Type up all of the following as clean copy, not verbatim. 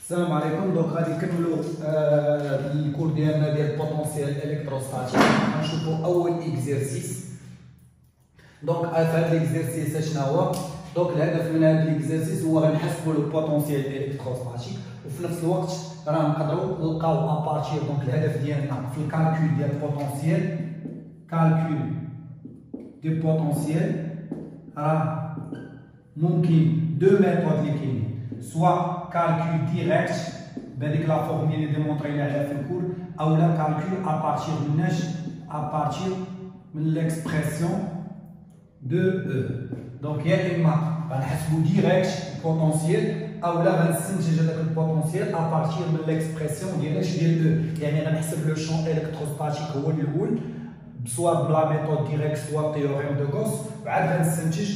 السلام عليكم. دونك غادي نكملوا الكور ديالنا ديال البوتونسيال الكتروستاتيك. غنشوفوا اول اكزرسيس. دونك في هذا الاكزرسيس شنو هو؟ دونك الهدف من هذا الاكزرسيس هو غنحسبوا البوتونسيال الكتروستاتيك، وفي نفس الوقت راه نقدروا نلقاو ابارتير. دونك الهدف ديالنا في الكالكول ديال البوتونسيال، كالكول دي بوتونسيال، راه ممكن دو ميثود اللي كاينين، soit calcul direct بهذيك لا فورمول اللي ديمونطريناها في الكور، او لا calcul à partir من l'expression de E. دونك يا اما غنحسبوا ديريكت البوتونسيال، او لا غنستنتج هذاك البوتونسيال à partir من l'expression ديال E. يعني غنحسب لو شون الكتروستاتيك هو الاول سواء بلا ميثود ديريكت سواء تيوريم دو غوس، وعاد غنستنتج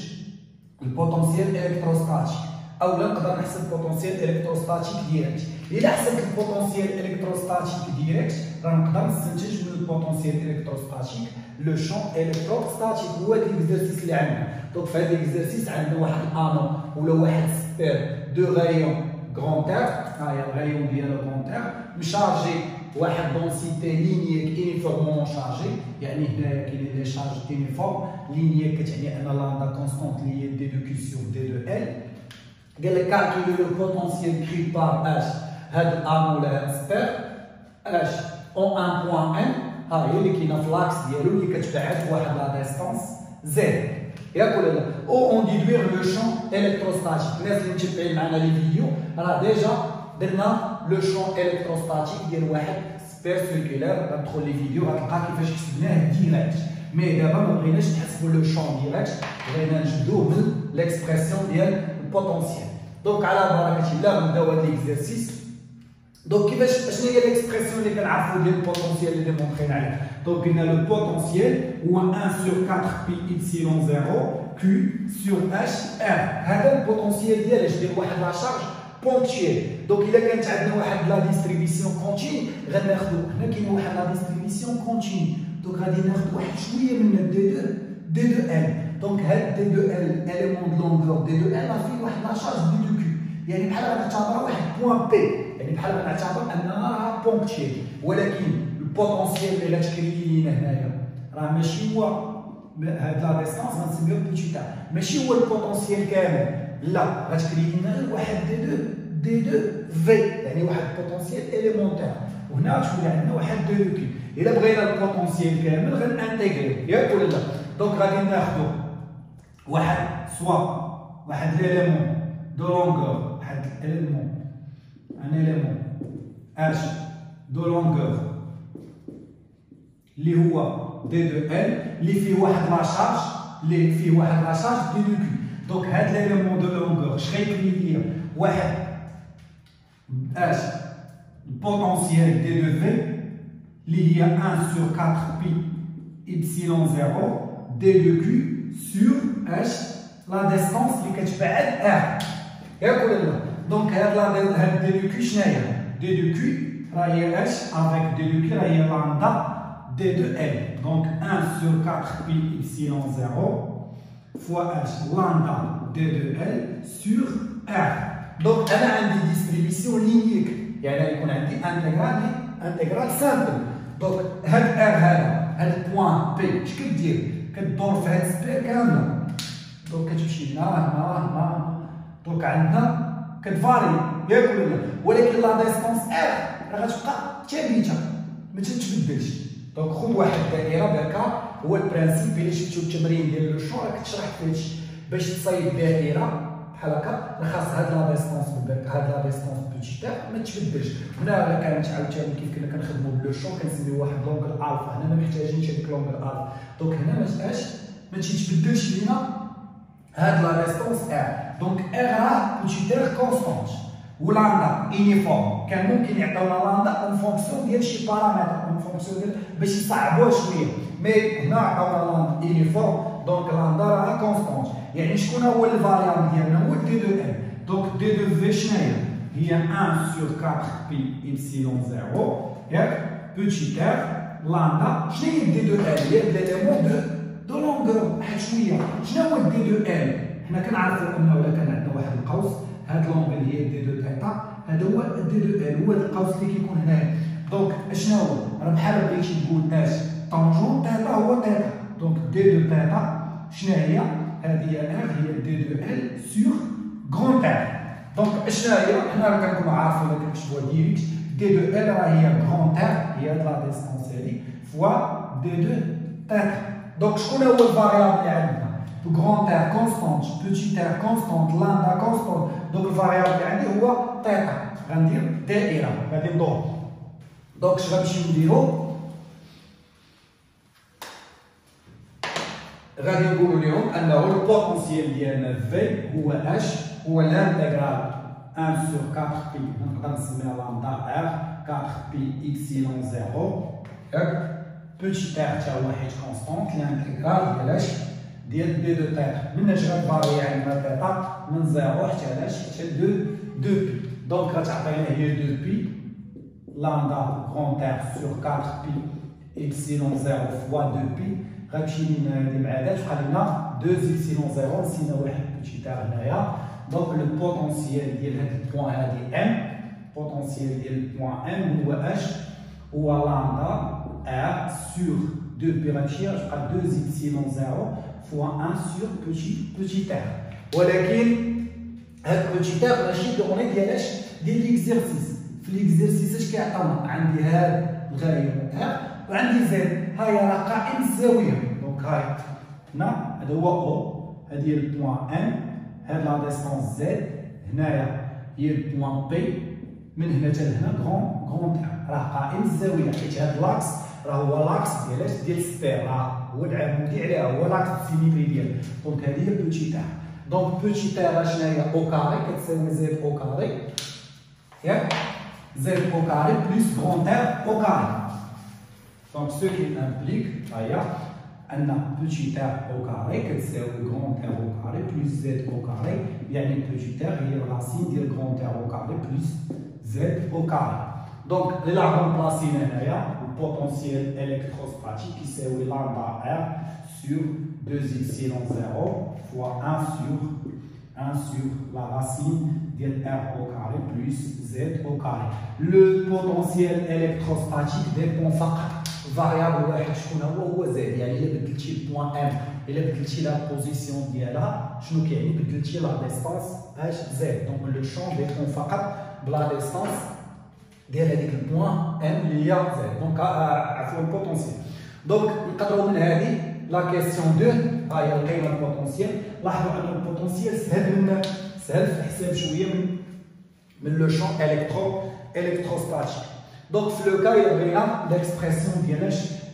البوتونسيال الكتروستاتيك، او لا نقدر نحسب البوتونسيال الكتروستاتيك ديريكت. الا حسبت البوتونسيال الكتروستاتيك ديريكت راه نقدر نستنتج من البوتونسيال الكتروستاتيك لو شون الكتروستاتيك. هو هذا الاكزرسيس اللي عندنا. دونك في هذا الاكزرسيس عندنا واحد الانو ولا واحد سبير دو غايون غرانتير، ها هي الغايون ديال الغرانتير مشارجي واحد دونسيتي لينييك يونيفورمون شارجي. يعني هنايا كاينين لي شارج يونيفورم، لينييك كتعني ان لاندا كونستونت اللي هي دي دو كيو سور دي دو ال. قال لك كالكولي لو بوتونسيال كري بار اش، هاد الانو ولا هاد سبير اش اون ان بوان ان، ها هي اللي كاينه في لاكس ديالو اللي كتبعد واحد لا ديستانس زد، ياك ولا لا؟ او اون ديدوير لو شون الكتروستاتيك. الناس اللي متابعين معنا لي فيديو راه ديجا درنا لو شون الكتروستاتيك ديال واحد سبير سيركولير. غتدخل لي فيديو غتلقى كيفاش حسبناه ديريكت. مي دابا ما بغيناش نحسبوا لو شون ديريكت، بغينا نجبدوه من ليكسبرسيون ديال البوتونسيال. دونك على بركه الله نبداو هذا الاكزرسيس. دونك كيفاش شنو هي ليكسبرسيون اللي كنعرفوا ديال البوتونسيال اللي ديمونطرينا عليه؟ دونك قلنا لو بوتونسيال هو 1 sur 4 بي ايبسيلون 0 كيو سور اش ار. هذا البوتونسيال ديال واحد لا شارج بونكتييل. دونك الا كانت عندنا واحد لا ديستريبيسيون كونتيني غناخذوا هنا كاين واحد لا ديستريبيسيون كونتيني. دونك غادي ناخذ واحد شويه من دي دو ال. دونك هاد دي دو ال اليمون دو لونغور دي دو ال راه فيه واحد لا شارج دي دو كيو، يعني بحال غنعتبرها واحد بوان بي، يعني بحال غنعتبر انها بونكتييل. ولكن البوتونسيال اللي غتكري لينا هنايا راه ماشي هو هاد لا ديستانس غنسميوه بوتيتا، ماشي هو البوتونسيال كامل، لا غتكري لينا غير واحد دي دو في، يعني واحد البوتونسيال اليمونتير. وهنا غتولي عندنا واحد دو كيو. الا بغينا البوتونسيال كامل غنانتيغريو، ياك ولا لا؟ دونك غادي ناخذو واحد سوا واحد ليليمون دو لونغور، واحد اليليمون ان اليليمون اش دو لونغور اللي هو دي دو ال اللي فيه واحد لا شارج، دي دو كيو. دونك هاد ليليمون دو لونغور اش غيكري ليا؟ واحد اش البوتونسيال دي دو في اللي هي 1 sur 4 بي إبسيلون 0 دي دو كيو سور اش لا ديستانس اللي كتبعد ار، ياك ولا لا؟ دونك هاد دي دو كيو شناهي؟ دي دو كيو راه هي اش افيك دي دو كيو راه هي لامدا دي دو ال. دونك 1 sur 4 بي إبسيلون 0 فوا اش لامدا دي دو ال سور ار. دونك انا عندي ديستريبيسيون لينيك، يعني يكون عندي انتيغرال سامبل. دونك هاد ار هاد البوان بي اش كدير؟ كدور في هاد السبير كامله. دونك كتمشي هنا. دونك عندنا كتفاري، ياك ولا لا؟ ولكن لا ديستونس ار راه غتبقى ثابته ما تتبدلش. دونك خذ واحد الدائره بركا، هو البرانسيب. الا شفتو التمرين ديال لو شون راه كتشرح في هادشي. باش تصايب دائره بحال هكا راه خاص هاد لا ديستونس بركا، هاد لا ديستونس بوتيتا ما تتبدلش. هنا كانت عاوتاني كيف كنا كنخدمو بلو شون كنسميو واحد لونغ الفا، هنا ما محتاجينش هاديك لونغ الفا. دونك هنا ما تيتبدلش لينا هاد لا ديستونس ار. دونك ار راه بوتيتير كونستونت ولاندا يونيفورم. كان ممكن يعطيونا لاندا اون فونكسيون ديال شي بارامتر، اون فونكسيون ديال باش يصعبوها شويه، مي هنا عطاونا لاندا يونيفورم. دونك لاندا راه كونستونت، يعني شكون هو الفاريابل ديالنا؟ هو دي دو ال. دونك دي دو في شناهي؟ هي 1 sur 4 بي إبسيلون 0 ياك بوتيتير لاندا. شنو هي دي دو ال؟ هي ليليمون دو لونغور. واحد شويه شنو هو دي دو ال؟ حنا كنعرفوا انه الا كان عندنا واحد القوس هاد لونغل هي دي دو تيتا، هذا هو دي دو ال، هو القوس اللي كيكون هنايا. دونك اشنا هو؟ راه بحال بغيتي تقول اش طونجون تيتا هو تيتا، دونك دي دو تيتا شنو هي؟ هذه ار هي دي دو ال سور غران ار. دونك اشنا هي؟ حنا راه كنكونوا عارفين ولا كنكتبوها ديريكت، دي دو ال راه هي غران ار، هي لا ديستونس هذه فوا دي دو تيتا. دونك شكون هو الفاريابل اللي عندنا؟ غران ار كونستانت، بوتيت ار كونستانت، لامدا كونستانت. دونك الفاريابل اللي عندي هو تيتا. غندير دائره، غادي ندور. دونك اش غنمشيو نديرو؟ غادي نقولوا لهم انه البوتونسيال ديالنا في هو اش؟ هو الانتيغرال 1 sur 4 بي، نقدر نسميها لامدا ار 4 بي اكسيلون 0 ياك بوتيت ار حتى هو حيت كونستانت، الانتيغرال ديال اش؟ ديال دي دو تيتا. مناش غتفاري عندنا تيتا من 0 حتى لاش؟ حتى 2 بي. دونك غتعطينا هي 2 بي lambda grand R sur 4 pi epsilon 0 fois 2 pi. غنمشي ندير مع هذا تبقى لنا 2 epsilon 0 نسينا واحد بوتيت ار هنايا. دونك لو بوتونسيال ديال هاد البوان هادي ام، بوتونسيال ديال البوان ام هو اش؟ هو لامدا ار سور 2 بي، غنمشي غتبقى 2 epsilon 0 fois 1 sur بوتيت ار. ولكن هاد بوتيت ار ماشي دوني ديال اش؟ ديال ليكزيرسيس. في ليكزيرسيس اش كيعطينا؟ عندي هاد الغاية ار وعندي زد، هاي راه قائم الزاوية. دونك هاي هنا هذا هو او، هادي هي البوان ام، هاد لا ديستونس زد، هنايا هي البوان بي، من هنا حتى لهنا غران ار، راه قائم الزاوية حيت هاد لاكس راه هو لاكس ديال اش؟ ديال السفير، راه هو العمودي عليها، هو لاكس السيميتري ديالها. دونك هادي هي بوتيت ار. دونك بوتيت ار شنو هي؟ او كاري كتساوي زد او كاري ياك؟ Z au carré plus grand R au carré. Donc ce qui implique, un petit r au carré, c'est le grand R au carré plus Z au carré. Il y a une petite r, il y a la racine du grand R au carré plus Z au carré. Donc là, on remplace le potentiel électrostatique qui c'est lambda R sur 2 epsilon 0 fois 1 sur la racine de R au carré plus Z au carré. Le potentiel électrostatique dépend فقط variable واحد شكون هو Z. يعني إلا بدلتي البوان M، إلا بدلتي لا بوزيسيون ديالها شنو كيعني؟ بدلتي لا ديستانس اش Z. دونك لو شون ديبون فقط بلا ديستانس ديال هذيك البوان M اللي هي Z. دونك عفوا البوتونسيال. دونك نقدروا من هذه لا كيسيون 2 ها هي لقينا البوتونسيال. لاحظوا ان البوتونسيال سهل في الحساب شويه من لو شون électrostatique. Donc في لو كا il y a l'expression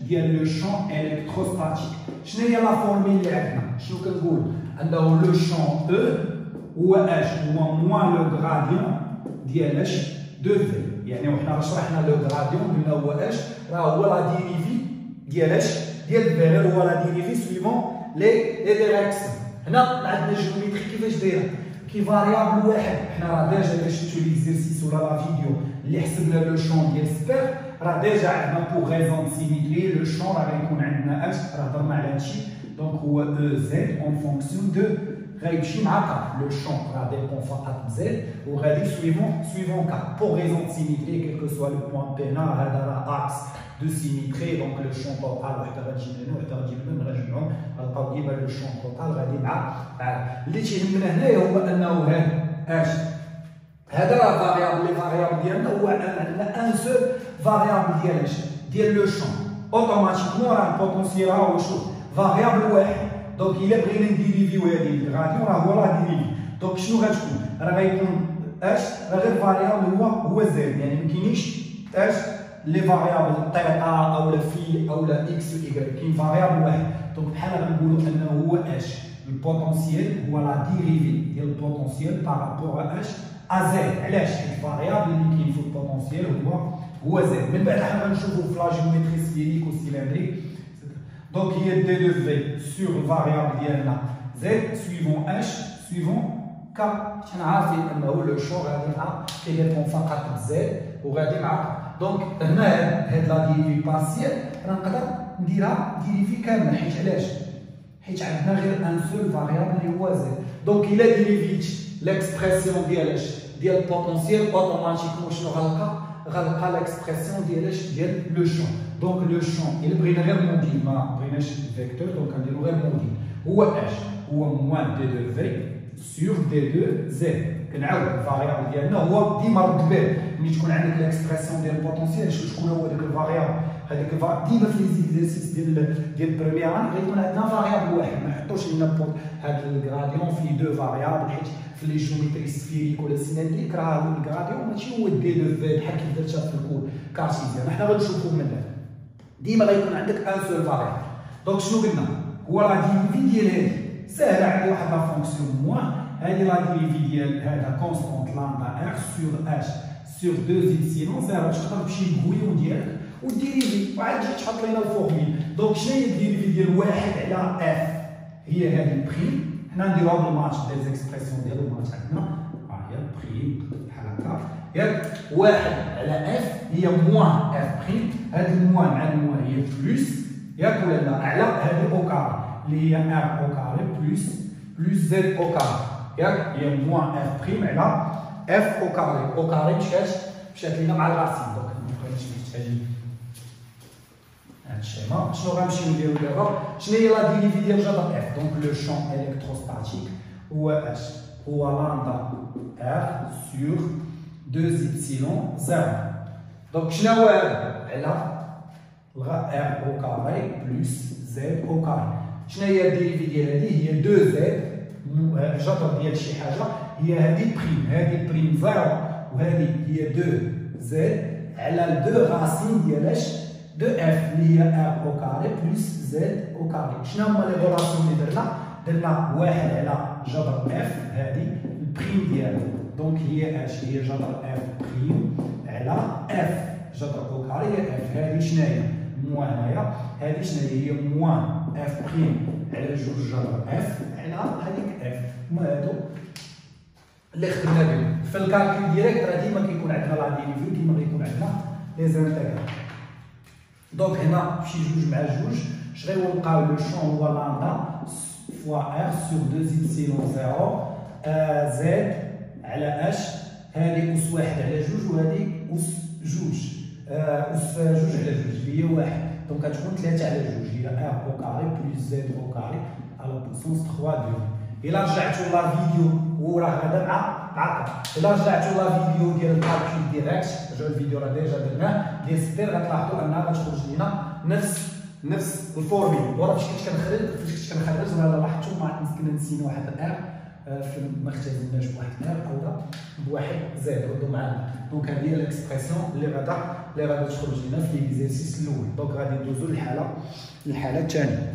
ديال لو شون électrostatique. شنو هي لا فورميل اللي عندنا؟ شنو كنقول؟ انه لو شون E هو اش؟ هو موان لو غراديون ديال اش؟ دو في. يعني وحنا شرحنا لو غراديون قلنا هو اش؟ راه هو لا ديريفي ديال اش؟ ديال الفالور، هو لا ديريفي سويفون لي ديريكسيون. هنا عندنا الجيومتري كيفاش دايره؟ كي فاريابل واحد، حنا راه ديجا الا شفتو ليكزيرسيس ولا لا فيديو اللي حسبنا لو شون ديال السبير، راه ديجا عندنا بوغ غيزون سيميتري لو شون راه غيكون عندنا اش؟ راه هضرنا على هادشي. دونك هو او زد اون فونكسيون دو غيمشي مع كا، لو شون راه ديبون فقط بزد وغادي سويفون كا بوغ غيزون سيميتري كيلكو سوا لو بوان بي هنا، هذا راه اكس دو سيميتري. دونك لو شون توتال وحده غتجي من هنا وحده غتجي من هنا، غنجمعهم غنلقاو ديما لو شون توتال غادي مع اللي تيهمنا هنايا هو انه هذا اش؟ هذا راه فاريابل، لي فاريابل ديالنا هو عندنا ان سول فاريابل ديال اش؟ ديال لو شون. اوتوماتيكمون راه البوتونسيال راه هو شوف فاريابل واحد. دونك الا بغينا نديريفيو هذه الغاديون راه هو لا ديريفي. دونك شنو غتكون؟ راه غيكون اش؟ راه غير فاريابل هو زد. يعني ما كاينينش اش؟ لي فاريابل تيتا او لا في او لا اكس و ايكغيك، كاين فاريابل واحد. دونك بحال غنقولوا انه هو اش؟ البوتونسيال هو لا ديريفي ديال البوتونسيال بارابور اش؟ ازد. علاش؟ حيت الفاريابل اللي كاين في البوتونسيال هو زد. من بعد حنا غنشوفوا في لا جيومتري سفيريك و سيلندريك. دونك هي دي دو في سور الفاريابل ديالنا زد سويفون اش؟ سويفون كا. حنا عارفين انه لو شون غادي مع كيديبون فقط بزد وغادي مع. دونك هنا هاد لا ديريفي بارسيال راه نقدر نديرها ديريفي كامله. حيت علاش؟ حيت عندنا غير ان سول فاريابل اللي هو زد. دونك الا ديريفيت ليكسبرسيون ديال اش؟ ديال البوتونسيال اوتوماتيكمون شنو غنلقى ليكسبرسيون ديال لو شون. دونك لو شون الا بغينا غير موديل ما بغيناش الفيكتور دونك غنديرو غير موديل هو اش هو موان دي دو في سور دي دو زد. كنعاود الفاريابل ديالنا هو ديما رد بال ملي تكون عندك ليكسبرسيون ديال البوتونسيال شكون هو داك الفاريابل. هذيك ديما في ليزيكزيرسيس ديال البريميير اني غيكون عندنا فاريابل واحد ما نحطوش لنا هذا الغراديون في دو فاريابل حيت في لي جيومتري سفيريك ولا سينادريك راه الغراديون ماشي هو دي دو في بحال كيف درتها في الكود كارتيزيان. حنا غنشوفو من هنا ديما غيكون عندك ان سول فاريابل. دونك شنو قلنا هو لا ديريفي ديال هذه ساهله عندي واحد لا فونكسيون موان هذه لا ديريفي ديال هذا كونستونت لامدا ار سور اش سور 2 زيبسيلون زيرو تقدر تمشي للبويون ديالك وديريفي وعاد تجي تحط لنا الفورميل. دونك شنو هي الديريفي ديال واحد على اف هي هذه البريم. حنا نديروها بالماتش دي زيكسبرسيون ديال الماتش عندنا ها هي بريم بحال هكا ياك واحد على اف هي موان اف بريم. هاد الموان مع الموان هي بلوس ياك ولا لا على هذه او كاري اللي هي ار او كاري بلوس زد او كاري ياك هي موان اف بريم على اف او كاري. او كاري مشات لينا مع الراسين. دونك مابقيناش محتاجين هاد الشيما. شنو غنمشيو نديرو دابا شنو هي لا ديريفي ديال جذر اف. دونك لو شون الكتروستاتيك هو اش هو لامدا ار سور 2 زيبسيلون زيرو. دونك شنو هو هذا على ار او كاري بلوس زد او كاري. شنو هي الديريفي ديال هذه هي 2 زد الجذر ديال شي حاجه هي هذه بريم. هذه بريم زيرو وهذه هي 2 زد على 2 راسين ديال اش دو اف اللي هي ار او كاري بلوس زد او كاري. شنو هما لي غولاسيون اللي درنا واحد على جذر اف هذه البريم ديالها. دونك هي اش هي جذر اف بريم على اف جذر او كاري هي اف. هذه شنو هي موان هنايا هذه شنو هي موان اف بريم على جوج جذر اف على هذيك اف. هما هادو اللي خدمنا بهم في الكالكول ديريكت. راه ديما كيكون عندنا لا ديريفي ديما غيكون عندنا لي زانتيغرال. دونك هنا شي جوج مع جوج اش غيبقاو لو شون هو لامدا فوا ار سور 2 زيبسيلون زيرو زد على اش. هذه اس واحد على جوج وهذه اس جوج اس جوج على جوج اللي هي واحد. دونك غتكون 3 على جوج هي ار او كاري بلوس زد او كاري على بوسونس 3 2. الا رجعتو لا فيديو وراه غدا مع الا رجعتو لا فيديو ديال الكالكول ديريكت رجعوا الفيديو راه ديجا درناه ديال ستير غتلاحظوا انها غتخرج لينا نفس الفورميل. وراه فاش كنت كنخرج راه لاحظتوا ما كنا نسينا واحد الار ما اختزلناش بواحد ار او بواحد زد ردوا معنا. دونك هذه هي الاكسبرسيون اللي غادا تخرج لنا في ليكزيرسيس الاول. دونك غادي ندوزو للحاله الثانيه.